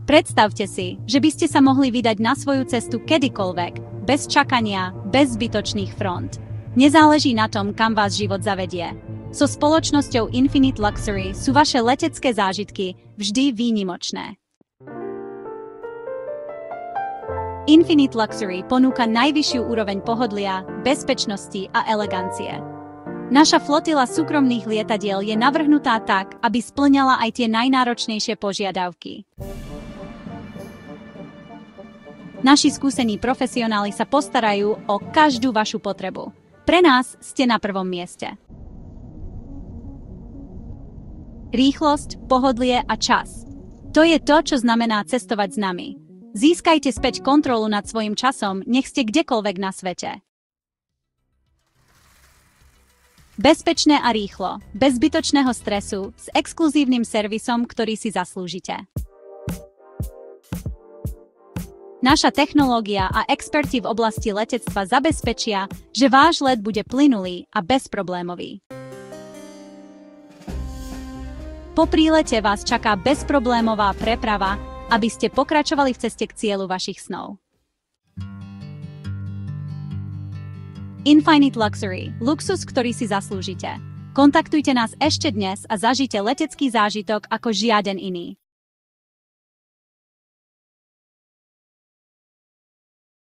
Predstavte si, že by ste sa mohli vydať na svoju cestu kedykoľvek, bez čakania, bez zbytočných front. Nezáleží na tom, kam vás život zavedie. So spoločnosťou Infinite Luxury sú vaše letecké zážitky vždy výnimočné. Infinite Luxury ponúka najvyššiu úroveň pohodlia, bezpečnosti a elegancie. Naša flotila súkromných lietadiel je navrhnutá tak, aby spĺňala aj tie najnáročnejšie požiadavky. Naši skúsení profesionáli sa postarajú o každú vašu potrebu. Pre nás ste na prvom mieste. Rýchlosť, pohodlie a čas. To je to, čo znamená cestovať s nami. Získajte späť kontrolu nad svojim časom, nech ste kdekoľvek na svete. Bezpečné a rýchlo, bez zbytočného stresu, s exkluzívnym servisom, ktorý si zaslúžite. Naša technológia a experti v oblasti letectva zabezpečia, že váš let bude plynulý a bezproblémový. Po prílete vás čaká bezproblémová preprava, aby ste pokračovali v ceste k cieľu vašich snov. Infinite Luxury, luxus, ktorý si zaslúžite. Kontaktujte nás ešte dnes a zažite letecký zážitok ako žiaden iný.